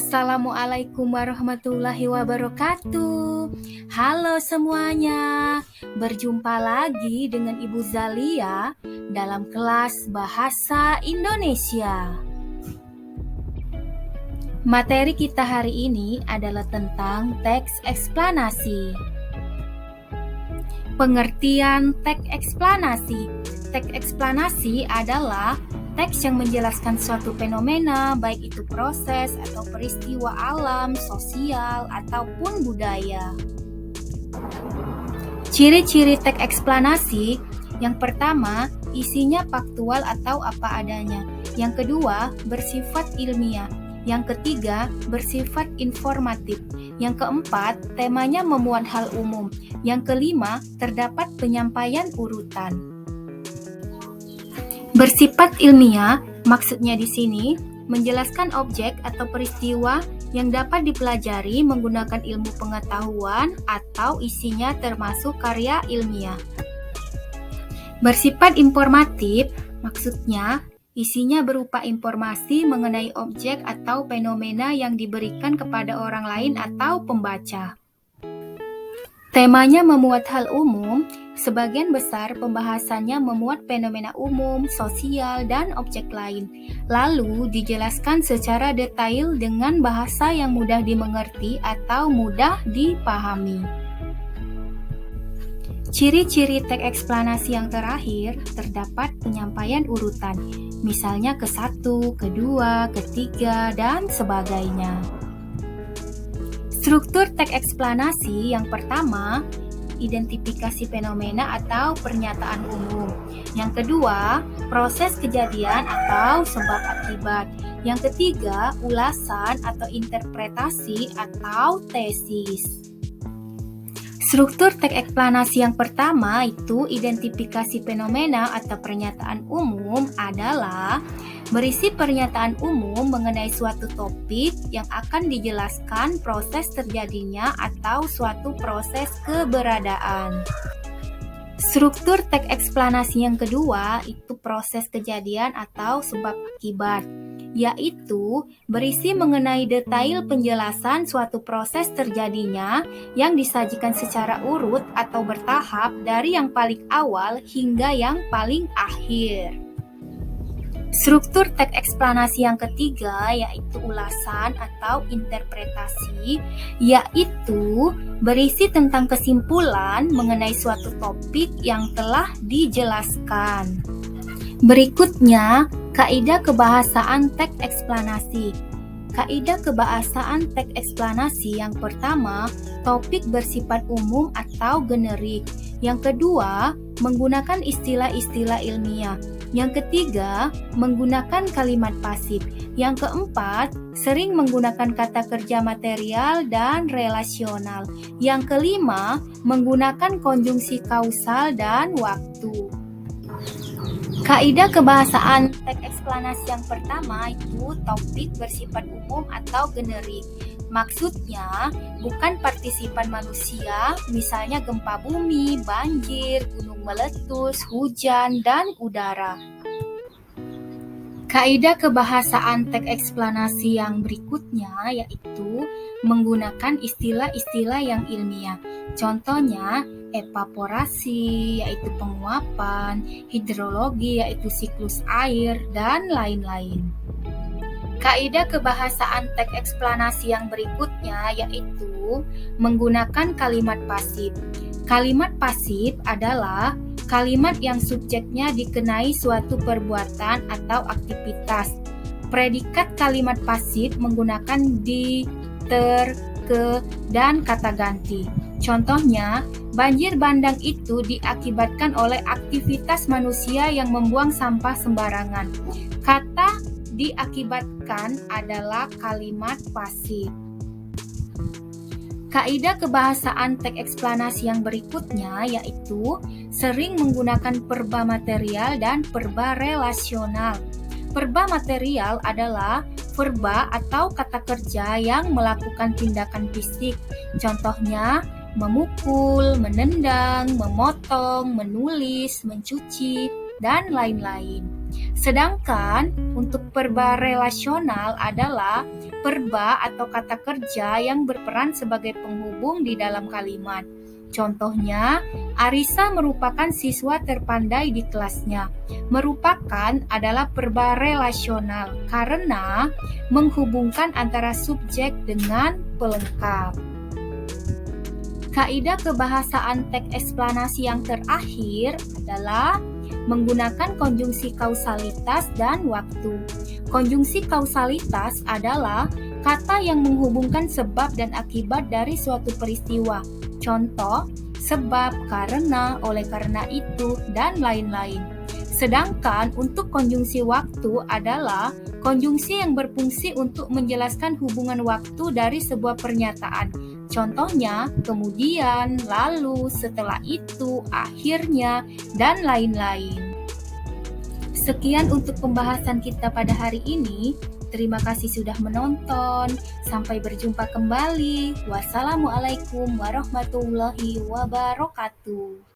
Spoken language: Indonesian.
Assalamualaikum warahmatullahi wabarakatuh. Halo semuanya, berjumpa lagi dengan Ibu Zalia dalam kelas Bahasa Indonesia. Materi kita hari ini adalah tentang teks eksplanasi. Pengertian teks eksplanasi. Teks eksplanasi adalah teks yang menjelaskan suatu fenomena, baik itu proses atau peristiwa alam, sosial, ataupun budaya. Ciri-ciri teks eksplanasi: yang pertama, isinya faktual atau apa adanya. Yang kedua, bersifat ilmiah. Yang ketiga, bersifat informatif. Yang keempat, temanya memuat hal umum. Yang kelima, terdapat penyampaian urutan. Bersifat ilmiah, maksudnya di sini menjelaskan objek atau peristiwa yang dapat dipelajari menggunakan ilmu pengetahuan atau isinya termasuk karya ilmiah. Bersifat informatif, maksudnya isinya berupa informasi mengenai objek atau fenomena yang diberikan kepada orang lain atau pembaca. Temanya memuat hal umum. Sebagian besar pembahasannya memuat fenomena umum, sosial, dan objek lain. Lalu dijelaskan secara detail dengan bahasa yang mudah dimengerti atau mudah dipahami. Ciri-ciri teks eksplanasi yang terakhir terdapat penyampaian urutan, misalnya ke satu, kedua, ketiga, dan sebagainya. Struktur teks eksplanasi yang pertama, identifikasi fenomena atau pernyataan umum. Yang kedua, proses kejadian atau sebab akibat. Yang ketiga, ulasan atau interpretasi atau tesis. Struktur teks eksplanasi yang pertama itu identifikasi fenomena atau pernyataan umum adalah berisi pernyataan umum mengenai suatu topik yang akan dijelaskan proses terjadinya atau suatu proses keberadaan. Struktur teks eksplanasi yang kedua itu proses kejadian atau sebab akibat, yaitu berisi mengenai detail penjelasan suatu proses terjadinya yang disajikan secara urut atau bertahap dari yang paling awal hingga yang paling akhir. Struktur teks eksplanasi yang ketiga yaitu ulasan atau interpretasi, yaitu berisi tentang kesimpulan mengenai suatu topik yang telah dijelaskan. Berikutnya, kaidah kebahasaan teks eksplanasi. Kaidah kebahasaan teks eksplanasi yang pertama, topik bersifat umum atau generik. Yang kedua, menggunakan istilah-istilah ilmiah. Yang ketiga, menggunakan kalimat pasif. Yang keempat, sering menggunakan kata kerja material dan relasional. Yang kelima, menggunakan konjungsi kausal dan waktu. Kaidah kebahasaan teks eksplanasi yang pertama itu topik bersifat umum atau generik. Maksudnya bukan partisipan manusia, misalnya gempa bumi, banjir, gunung meletus, hujan, dan udara. Kaidah kebahasaan teks eksplanasi yang berikutnya yaitu menggunakan istilah-istilah yang ilmiah. Contohnya evaporasi yaitu penguapan, hidrologi yaitu siklus air, dan lain-lain. Kaidah kebahasaan teks eksplanasi yang berikutnya yaitu menggunakan kalimat pasif. Kalimat pasif adalah kalimat yang subjeknya dikenai suatu perbuatan atau aktivitas. Predikat kalimat pasif menggunakan di, ter, ke, dan kata ganti. Contohnya, banjir bandang itu diakibatkan oleh aktivitas manusia yang membuang sampah sembarangan. Kata diakibatkan adalah kalimat pasif. Kaidah kebahasaan teks eksplanasi yang berikutnya yaitu sering menggunakan verba material dan verba relasional. Verba material adalah verba atau kata kerja yang melakukan tindakan fisik. Contohnya, memukul, menendang, memotong, menulis, mencuci, dan lain-lain. Sedangkan untuk perba relasional adalah perba atau kata kerja yang berperan sebagai penghubung di dalam kalimat. Contohnya, Arisa merupakan siswa terpandai di kelasnya. Merupakan adalah perba relasional karena menghubungkan antara subjek dengan pelengkap. Kaidah kebahasaan teks eksplanasi yang terakhir adalah menggunakan konjungsi kausalitas dan waktu. Konjungsi kausalitas adalah kata yang menghubungkan sebab dan akibat dari suatu peristiwa. Contoh, sebab, karena, oleh karena itu, dan lain-lain. Sedangkan untuk konjungsi waktu adalah konjungsi yang berfungsi untuk menjelaskan hubungan waktu dari sebuah pernyataan. Contohnya, kemudian, lalu, setelah itu, akhirnya, dan lain-lain. Sekian untuk pembahasan kita pada hari ini. Terima kasih sudah menonton. Sampai berjumpa kembali. Wassalamualaikum warahmatullahi wabarakatuh.